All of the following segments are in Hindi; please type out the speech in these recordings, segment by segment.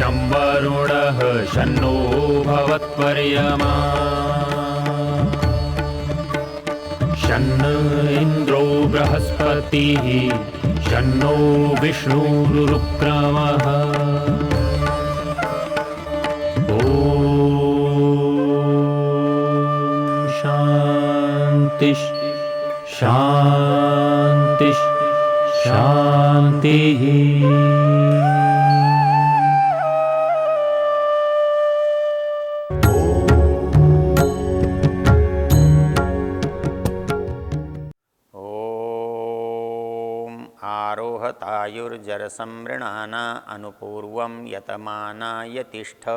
शं वरुणः शन्नो भवत्वर्यमा शन्न इन्द्रो बृहस्पतिः शन्नो विष्णुरुक्रमः ॐ शान्ति शान्ति शान्तिः। आरोहतायुर्जरसमृणाना अनुपूर्वं यतमाना यतिष्ठ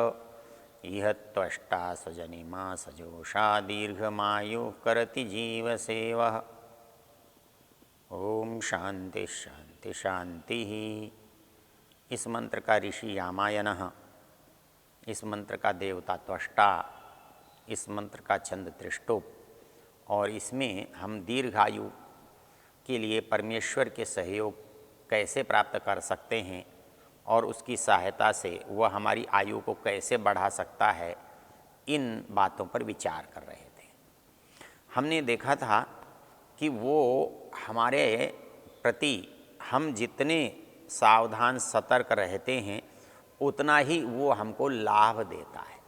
इह त्वष्टा सजनिमा सजोषा दीर्घमायुः करति जीवसेवः। ओम शांति शांति शांति। इस मंत्र का ऋषि यामायनः, इस मंत्र का देवता त्वष्टा, इस मंत्र का छंद त्रिष्टुप, और इसमें हम दीर्घायु के लिए परमेश्वर के सहयोग कैसे प्राप्त कर सकते हैं और उसकी सहायता से वह हमारी आयु को कैसे बढ़ा सकता है, इन बातों पर विचार कर रहे थे। हमने देखा था कि वो हमारे प्रति हम जितने सावधान सतर्क रहते हैं उतना ही वो हमको लाभ देता है।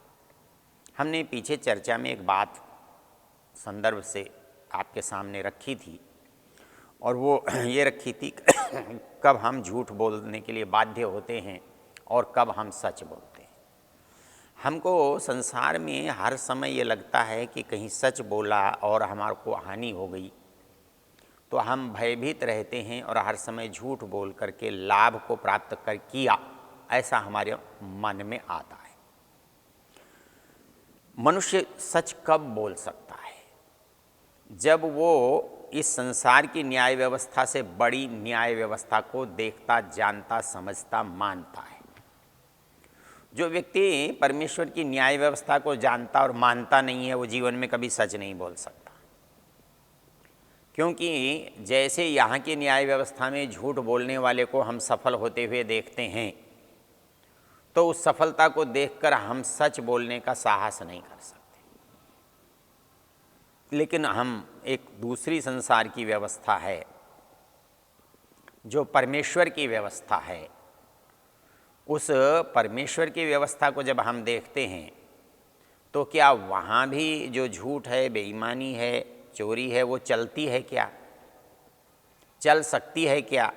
हमने पीछे चर्चा में एक बात संदर्भ से आपके सामने रखी थी, और वो ये रखी थी कब हम झूठ बोलने के लिए बाध्य होते हैं और कब हम सच बोलते हैं। हमको संसार में हर समय ये लगता है कि कहीं सच बोला और हमारे को हानि हो गई तो हम भयभीत रहते हैं और हर समय झूठ बोल करके लाभ को प्राप्त कर किया, ऐसा हमारे मन में आता है। मनुष्य सच कब बोल सकता है? जब वो इस संसार की न्याय व्यवस्था से बड़ी न्याय व्यवस्था को देखता, जानता, समझता, मानता है। जो व्यक्ति परमेश्वर की न्याय व्यवस्था को जानता और मानता नहीं है, वो जीवन में कभी सच नहीं बोल सकता। क्योंकि जैसे यहाँ की न्याय व्यवस्था में झूठ बोलने वाले को हम सफल होते हुए देखते हैं, तो उस सफलता को देखकर हम सच बोलने का साहस नहीं कर सकते। लेकिन हम एक दूसरी संसार की व्यवस्था है, जो परमेश्वर की व्यवस्था है, उस परमेश्वर की व्यवस्था को जब हम देखते हैं तो क्या वहाँ भी जो झूठ है, बेईमानी है, चोरी है, वो चलती है क्या? चल सकती है क्या?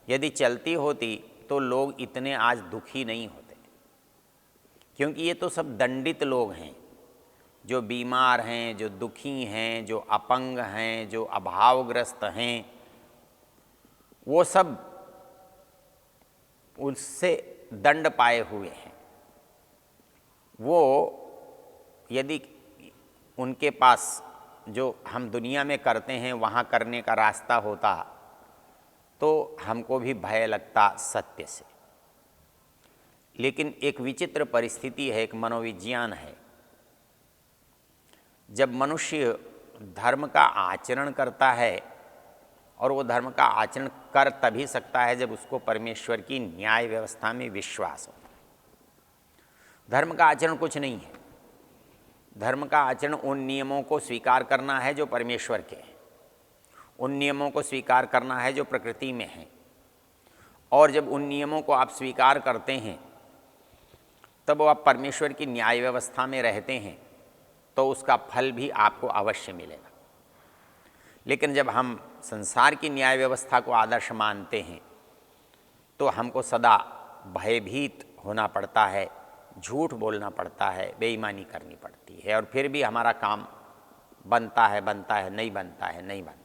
यदि चलती होती तो लोग इतने आज दुखी नहीं होते, क्योंकि ये तो सब दंडित लोग हैं, जो बीमार हैं, जो दुखी हैं, जो अपंग हैं, जो अभावग्रस्त हैं, वो सब उससे दंड पाए हुए हैं। वो यदि उनके पास जो हम दुनिया में करते हैं वहाँ करने का रास्ता होता तो हमको भी भय लगता सत्य से। लेकिन एक विचित्र परिस्थिति है, एक मनोविज्ञान है। जब मनुष्य धर्म का आचरण करता है, और वो धर्म का आचरण कर तभी सकता है जब उसको परमेश्वर की न्याय व्यवस्था में विश्वास हो। धर्म का आचरण कुछ नहीं है। धर्म का आचरण उन नियमों को स्वीकार करना है जो परमेश्वर के हैं, उन नियमों को स्वीकार करना है जो प्रकृति में हैं। और जब उन नियमों को आप स्वीकार करते हैं तब आप परमेश्वर की न्याय व्यवस्था में रहते हैं, तो उसका फल भी आपको अवश्य मिलेगा। लेकिन जब हम संसार की न्याय व्यवस्था को आदर्श मानते हैं तो हमको सदा भयभीत होना पड़ता है, झूठ बोलना पड़ता है, बेईमानी करनी पड़ती है, और फिर भी हमारा काम बनता है, नहीं बनता है, नहीं बनता।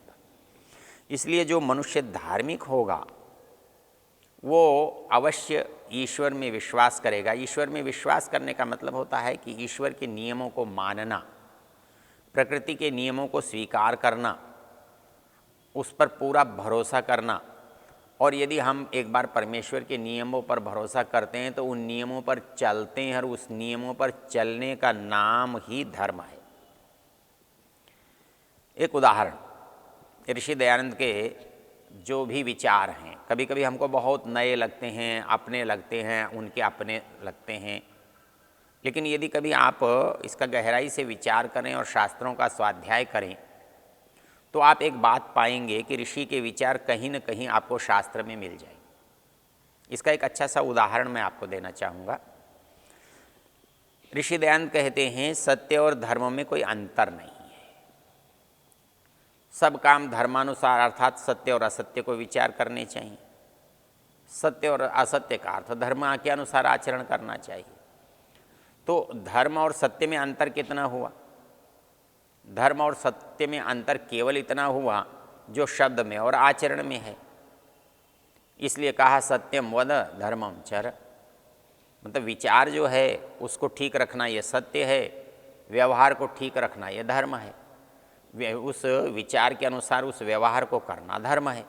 इसलिए जो मनुष्य धार्मिक होगा वो अवश्य ईश्वर में विश्वास करेगा। ईश्वर में विश्वास करने का मतलब होता है कि ईश्वर के नियमों को मानना, प्रकृति के नियमों को स्वीकार करना, उस पर पूरा भरोसा करना। और यदि हम एक बार परमेश्वर के नियमों पर भरोसा करते हैं तो उन नियमों पर चलते हैं, और उस नियमों पर चलने का नाम ही धर्म है। एक उदाहरण, ऋषि दयानंद के जो भी विचार हैं, कभी कभी हमको बहुत नए लगते हैं, अपने लगते हैं, उनके अपने लगते हैं, लेकिन यदि कभी आप इसका गहराई से विचार करें और शास्त्रों का स्वाध्याय करें तो आप एक बात पाएंगे कि ऋषि के विचार कहीं न कहीं आपको शास्त्र में मिल जाएंगे। इसका एक अच्छा सा उदाहरण मैं आपको देना चाहूँगा। ऋषि दयानंद कहते हैं सत्य और धर्म में कोई अंतर नहीं है, सब काम धर्मानुसार अर्थात सत्य और असत्य को विचार करने चाहिए। सत्य और असत्य का अर्थ धर्म के अनुसार आचरण करना चाहिए। तो धर्म और सत्य में अंतर कितना हुआ? धर्म और सत्य में अंतर केवल इतना हुआ जो शब्द में और आचरण में है। इसलिए कहा सत्यम वद धर्मम चर, मतलब विचार जो है उसको ठीक रखना ये सत्य है, व्यवहार को ठीक रखना ये धर्म है, उस विचार के अनुसार उस व्यवहार को करना धर्म है।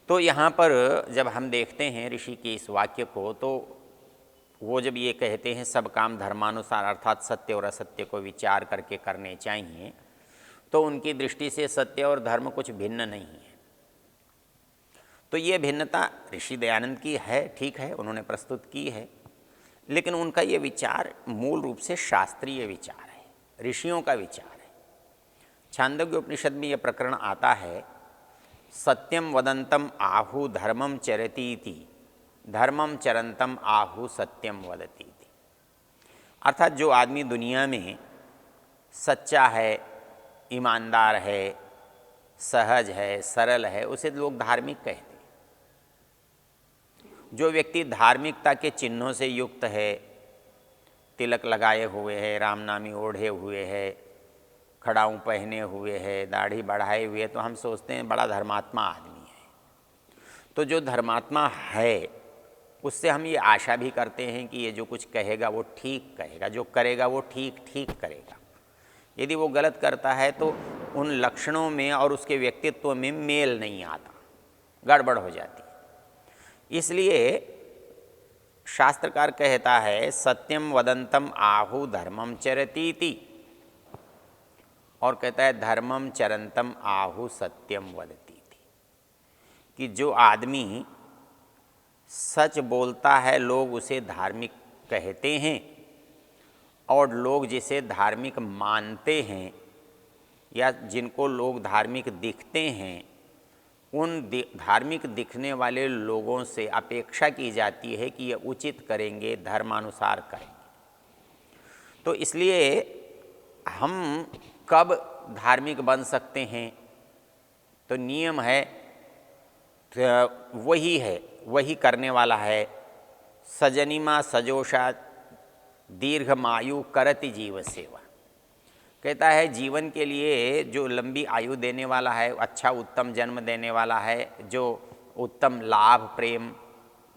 तो यहाँ पर जब हम देखते हैं ऋषि के इस वाक्य को, तो वो जब ये कहते हैं सब काम धर्मानुसार अर्थात सत्य और असत्य को विचार करके करने चाहिए, तो उनकी दृष्टि से सत्य और धर्म कुछ भिन्न नहीं है। तो ये भिन्नता ऋषि दयानंद की है, ठीक है, उन्होंने प्रस्तुत की है, लेकिन उनका ये विचार मूल रूप से शास्त्रीय विचार है, ऋषियों का विचार है। छांदोग्य उपनिषद में यह प्रकरण आता है, सत्यम वदंतम आहु धर्मम चरतीति धर्मम चरंतम आहु सत्यम वदती। अर्थात जो आदमी दुनिया में सच्चा है, ईमानदार है, सहज है, सरल है, उसे लोग धार्मिक कहते हैं। जो व्यक्ति धार्मिकता के चिन्हों से युक्त है, तिलक लगाए हुए है, रामनामी ओढ़े हुए है, खड़ाऊँ पहने हुए है, दाढ़ी बढ़ाए हुए, तो हम सोचते हैं बड़ा धर्मात्मा आदमी है। तो जो धर्मात्मा है उससे हम ये आशा भी करते हैं कि ये जो कुछ कहेगा वो ठीक कहेगा, जो करेगा वो ठीक ठीक करेगा। यदि वो गलत करता है तो उन लक्षणों में और उसके व्यक्तित्व में मेल नहीं आता, गड़बड़ हो जाती है। इसलिए शास्त्रकार कहता है सत्यम वदंतम आहु धर्मम चरतीति, और कहता है धर्मम चरंतम आहु सत्यम वदती, कि जो आदमी सच बोलता है लोग उसे धार्मिक कहते हैं, और लोग जिसे धार्मिक मानते हैं या जिनको लोग धार्मिक दिखते हैं, उन धार्मिक दिखने वाले लोगों से अपेक्षा की जाती है कि ये उचित करेंगे, धर्मानुसार करेंगे। तो इसलिए हम कब धार्मिक बन सकते हैं? तो नियम है, वही है, वही करने वाला है। सजनिमा सजोषा दीर्घमायु करति जीव सेवा, कहता है जीवन के लिए जो लंबी आयु देने वाला है, अच्छा उत्तम जन्म देने वाला है, जो उत्तम लाभ प्रेम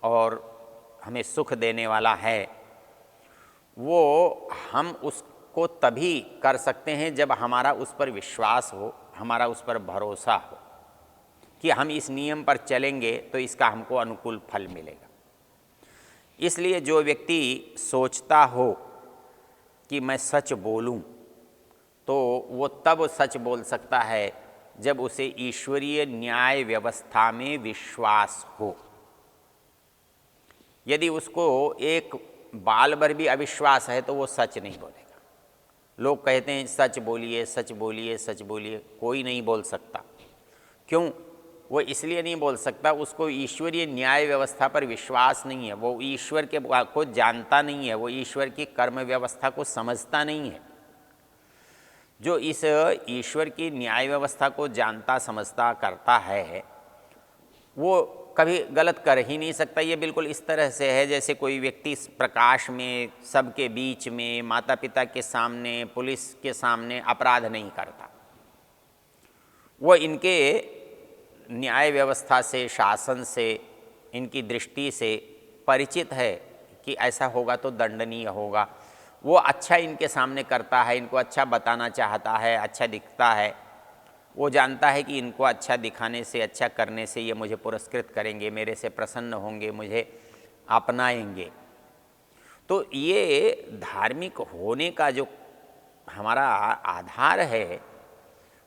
और हमें सुख देने वाला है, वो हम उसको तभी कर सकते हैं जब हमारा उस पर विश्वास हो, हमारा उस पर भरोसा हो कि हम इस नियम पर चलेंगे तो इसका हमको अनुकूल फल मिलेगा। इसलिए जो व्यक्ति सोचता हो कि मैं सच बोलूं, तो वो तब सच बोल सकता है जब उसे ईश्वरीय न्याय व्यवस्था में विश्वास हो। यदि उसको एक बाल भर भी अविश्वास है तो वो सच नहीं बोलेगा। लोग कहते हैं सच बोलिए, सच बोलिए, सच बोलिए, कोई नहीं बोल सकता। क्यों? वो इसलिए नहीं बोल सकता, उसको ईश्वरीय न्याय व्यवस्था पर विश्वास नहीं है, वो ईश्वर के को जानता नहीं है, वो ईश्वर की कर्म व्यवस्था को समझता नहीं है। जो इस ईश्वर की न्याय व्यवस्था को जानता समझता करता है, वो कभी गलत कर ही नहीं सकता। ये बिल्कुल इस तरह से है जैसे कोई व्यक्ति प्रकाश में, सबके बीच में, माता पिता के सामने, पुलिस के सामने अपराध नहीं करता। वो इनके न्याय व्यवस्था से, शासन से, इनकी दृष्टि से परिचित है कि ऐसा होगा तो दंडनीय होगा। वो अच्छा इनके सामने करता है, इनको अच्छा बताना चाहता है, अच्छा दिखता है। वो जानता है कि इनको अच्छा दिखाने से, अच्छा करने से ये मुझे पुरस्कृत करेंगे, मेरे से प्रसन्न होंगे, मुझे अपनाएंगे। तो ये धार्मिक होने का जो हमारा आधार है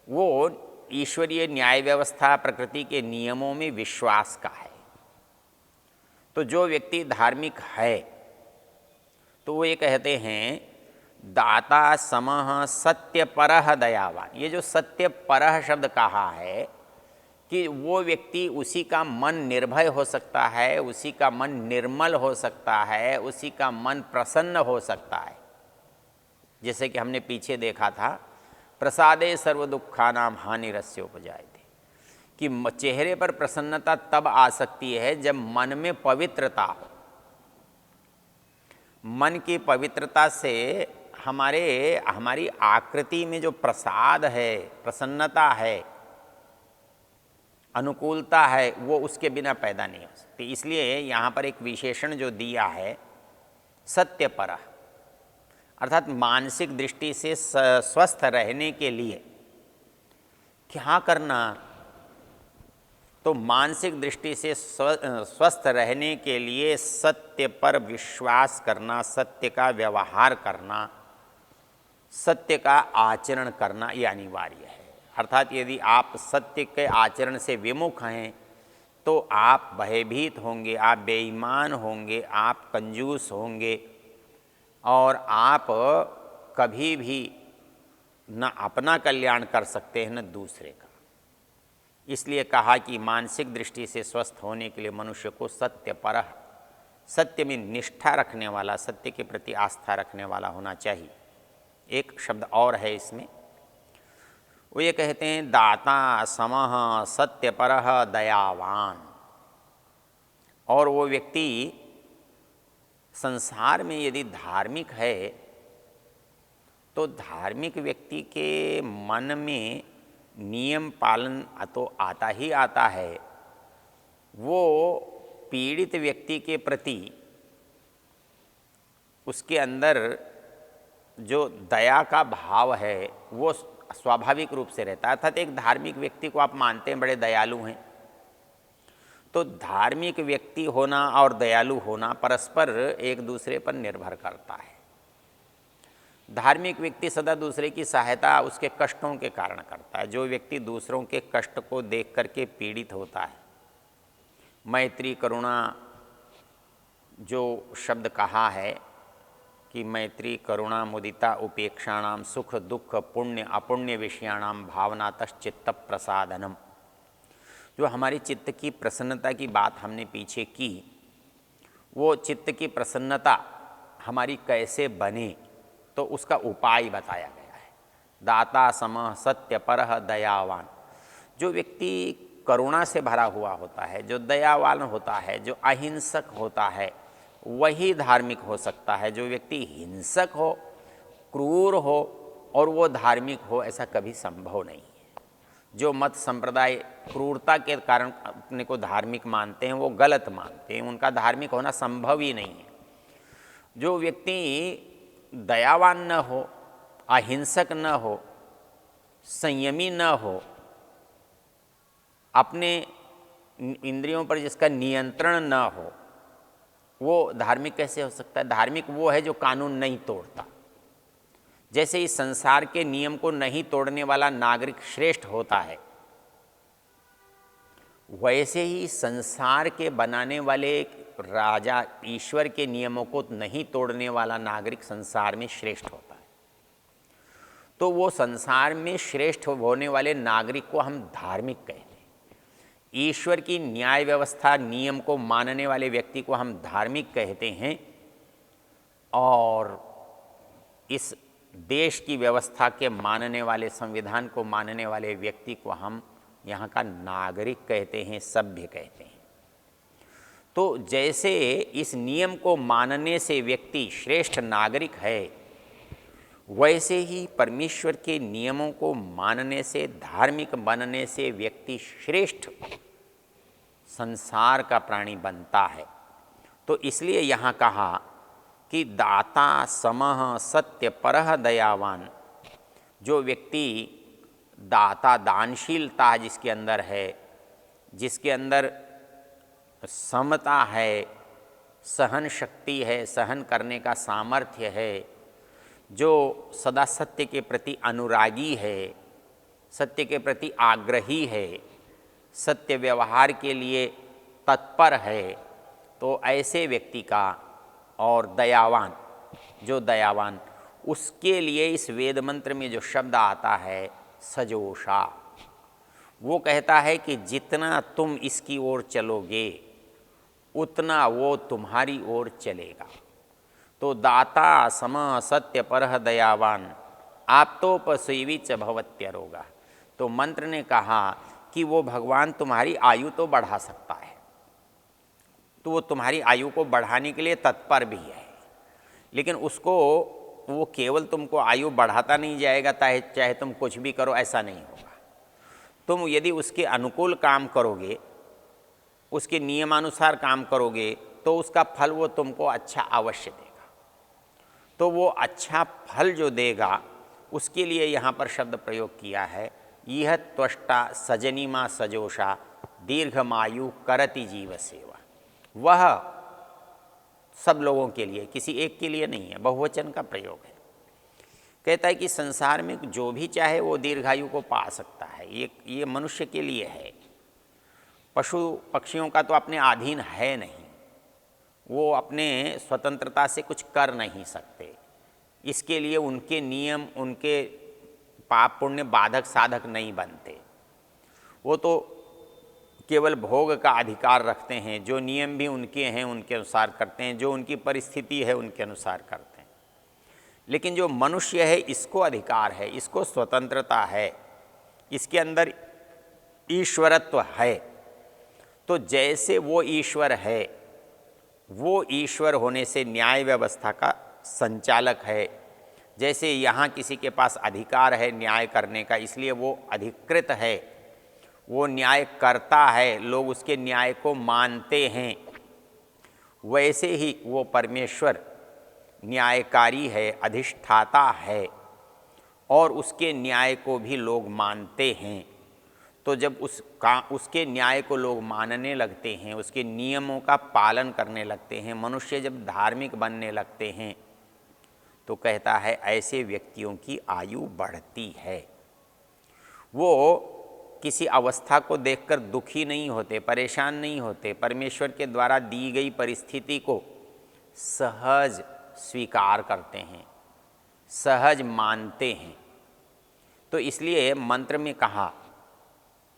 वो ईश्वरीय न्याय व्यवस्था प्रकृति के नियमों में विश्वास का है। तो जो व्यक्ति धार्मिक है तो वो ये कहते हैं दाता समः सत्यपरः दयावान। ये जो सत्यपरः शब्द कहा है कि वो व्यक्ति, उसी का मन निर्भय हो सकता है, उसी का मन निर्मल हो सकता है, उसी का मन प्रसन्न हो सकता है। जैसे कि हमने पीछे देखा था, प्रसादे सर्व दुखानाम हानिरस्योपजायते, कि चेहरे पर प्रसन्नता तब आ सकती है जब मन में पवित्रता हो। मन की पवित्रता से हमारी आकृति में जो प्रसाद है, प्रसन्नता है, अनुकूलता है, वो उसके बिना पैदा नहीं हो सकती। इसलिए यहाँ पर एक विशेषण जो दिया है सत्यपरः, अर्थात मानसिक दृष्टि से स्वस्थ रहने के लिए क्या करना, तो मानसिक दृष्टि से स्वस्थ रहने के लिए सत्य पर विश्वास करना, सत्य का व्यवहार करना, सत्य का आचरण करना ये अनिवार्य है। अर्थात यदि आप सत्य के आचरण से विमुख हैं तो आप भयभीत होंगे, आप बेईमान होंगे, आप कंजूस होंगे और आप कभी भी न अपना कल्याण कर सकते हैं न दूसरे का। इसलिए कहा कि मानसिक दृष्टि से स्वस्थ होने के लिए मनुष्य को सत्यपरः, सत्य में निष्ठा रखने वाला, सत्य के प्रति आस्था रखने वाला होना चाहिए। एक शब्द और है इसमें, वो ये कहते हैं दाता समः सत्यपरः दयावान। और वो व्यक्ति संसार में यदि धार्मिक है तो धार्मिक व्यक्ति के मन में नियम पालन तो आता ही आता है। वो पीड़ित व्यक्ति के प्रति उसके अंदर जो दया का भाव है वो स्वाभाविक रूप से रहता है। अर्थात एक धार्मिक व्यक्ति को आप मानते हैं बड़े दयालु हैं, तो धार्मिक व्यक्ति होना और दयालु होना परस्पर एक दूसरे पर निर्भर करता है। धार्मिक व्यक्ति सदा दूसरे की सहायता उसके कष्टों के कारण करता है। जो व्यक्ति दूसरों के कष्ट को देख करके पीड़ित होता है, मैत्री करुणा जो शब्द कहा है कि मैत्री करुणा मुदिता उपेक्षाणाम सुख दुख पुण्य अपुण्य विषयाणाम भावनातश्चित्त प्रसादनम, जो हमारी चित्त की प्रसन्नता की बात हमने पीछे की, वो चित्त की प्रसन्नता हमारी कैसे बने तो उसका उपाय बताया गया है। दाता समः सत्यपरः दयावान। जो व्यक्ति करुणा से भरा हुआ होता है, जो दयावान होता है, जो अहिंसक होता है, वही धार्मिक हो सकता है। जो व्यक्ति हिंसक हो, क्रूर हो और वो धार्मिक हो, ऐसा कभी संभव नहीं है। जो मत संप्रदाय क्रूरता के कारण अपने को धार्मिक मानते हैं वो गलत मानते हैं, उनका धार्मिक होना संभव ही नहीं है। जो व्यक्ति दयावान न हो, अहिंसक न हो, संयमी न हो, अपने इंद्रियों पर जिसका नियंत्रण न हो, वो धार्मिक कैसे हो सकता है? धार्मिक वो है जो कानून नहीं तोड़ता। जैसे इस संसार के नियम को नहीं तोड़ने वाला नागरिक श्रेष्ठ होता है, वैसे ही संसार के बनाने वाले राजा ईश्वर के नियमों को नहीं तोड़ने वाला नागरिक संसार में श्रेष्ठ होता है। तो वो संसार में श्रेष्ठ होने वाले नागरिक को हम धार्मिक कहते हैं। ईश्वर की न्याय व्यवस्था नियम को मानने वाले व्यक्ति को हम धार्मिक कहते हैं, और इस देश की व्यवस्था के मानने वाले, संविधान को मानने वाले व्यक्ति को हम यहाँ का नागरिक कहते हैं, सभ्य कहते हैं। तो जैसे इस नियम को मानने से व्यक्ति श्रेष्ठ नागरिक है, वैसे ही परमेश्वर के नियमों को मानने से, धार्मिक बनने से व्यक्ति श्रेष्ठ संसार का प्राणी बनता है। तो इसलिए यहाँ कहा कि दाता समः सत्यपरः दयावान। जो व्यक्ति दाता, दानशीलता जिसके अंदर है, जिसके अंदर समता है, सहन शक्ति है, सहन करने का सामर्थ्य है, जो सदा सत्य के प्रति अनुरागी है, सत्य के प्रति आग्रही है, सत्य व्यवहार के लिए तत्पर है, तो ऐसे व्यक्ति का, और दयावान, जो दयावान, उसके लिए इस वेद मंत्र में जो शब्द आता है सजोषा, वो कहता है कि जितना तुम इसकी ओर चलोगे उतना वो तुम्हारी ओर चलेगा। तो दाता सम सत्य परह दयावान आप्तोपसेवी च भवत्यरोगा। तो मंत्र ने कहा कि वो भगवान तुम्हारी आयु तो बढ़ा सकता है, तो वो तुम्हारी आयु को बढ़ाने के लिए तत्पर भी है, लेकिन उसको वो केवल तुमको आयु बढ़ाता नहीं जाएगा, चाहे तुम कुछ भी करो, ऐसा नहीं होगा। तुम यदि उसके अनुकूल काम करोगे, उसके नियमानुसार काम करोगे, तो उसका फल वो तुमको अच्छा अवश्य देगा। तो वो अच्छा फल जो देगा उसके लिए यहाँ पर शब्द प्रयोग किया है, यह त्वष्टा सजनीमा सजोषा दीर्घमायु करति जीव सेवा। वह सब लोगों के लिए, किसी एक के लिए नहीं है, बहुवचन का प्रयोग है। कहता है कि संसार में जो भी चाहे वो दीर्घायु को पा सकता है, ये मनुष्य के लिए है। पशु पक्षियों का तो अपने अधीन है नहीं, वो अपने स्वतंत्रता से कुछ कर नहीं सकते, इसके लिए उनके नियम, उनके पाप पुण्य बाधक साधक नहीं बनते। वो तो केवल भोग का अधिकार रखते हैं, जो नियम भी उनके हैं उनके अनुसार करते हैं, जो उनकी परिस्थिति है उनके अनुसार करते हैं। लेकिन जो मनुष्य है इसको अधिकार है, इसको स्वतंत्रता है, इसके अंदर ईश्वरत्व है। तो जैसे वो ईश्वर है, वो ईश्वर होने से न्याय व्यवस्था का संचालक है। जैसे यहाँ किसी के पास अधिकार है न्याय करने का, इसलिए वो अधिकृत है, वो न्याय करता है, लोग उसके न्याय को मानते हैं। वैसे ही वो परमेश्वर न्यायकारी है, अधिष्ठाता है, और उसके न्याय को भी लोग मानते हैं। तो जब उसके न्याय को लोग मानने लगते हैं, उसके नियमों का पालन करने लगते हैं, मनुष्य जब धार्मिक बनने लगते हैं, तो कहता है ऐसे व्यक्तियों की आयु बढ़ती है। वो किसी अवस्था को देखकर दुखी नहीं होते, परेशान नहीं होते, परमेश्वर के द्वारा दी गई परिस्थिति को सहज स्वीकार करते हैं, सहज मानते हैं। तो इसलिए मंत्र में कहा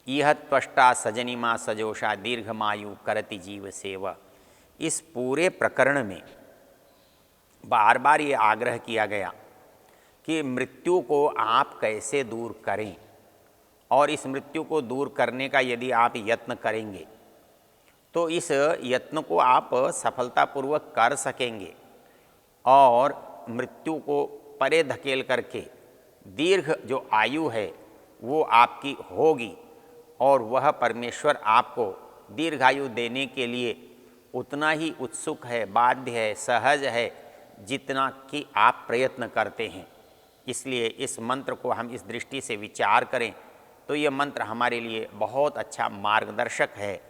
यह त्वष्टा सजनीमा सजोषा दीर्घमायु करति जीव सेवा। इस पूरे प्रकरण में बार बार ये आग्रह किया गया कि मृत्यु को आप कैसे दूर करें, और इस मृत्यु को दूर करने का यदि आप यत्न करेंगे तो इस यत्न को आप सफलतापूर्वक कर सकेंगे, और मृत्यु को परे धकेल करके दीर्घ जो आयु है वो आपकी होगी, और वह परमेश्वर आपको दीर्घायु देने के लिए उतना ही उत्सुक है, बाध्य है, सहज है, जितना कि आप प्रयत्न करते हैं। इसलिए इस मंत्र को हम इस दृष्टि से विचार करें तो ये मंत्र हमारे लिए बहुत अच्छा मार्गदर्शक है।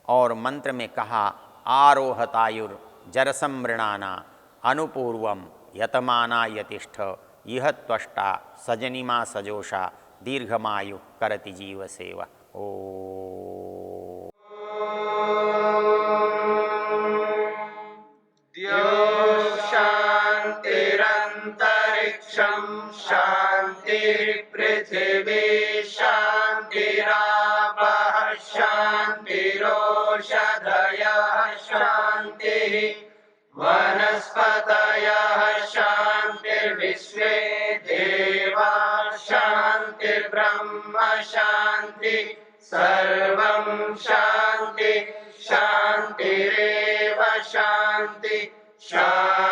और मंत्र में कहा आरोहतायुर जरसमृणाना अनुपूर्वम यतमाना यतिष्ठ यह त्वष्टा सजनीमा सजोषा दीर्घमायु करति जीव सेवा। ओ शान्तिरन्तरिक्षं शान्तिर्पृथिवी शान्तिरापः शान्तिरोषधयः शान्तिः वनस्पतयः शान्तिर्विश्वे देवा शान्तिर्ब्रह्म शान्ति सर्वं शान्ति शान्तिरेव शान्ति शान्ति।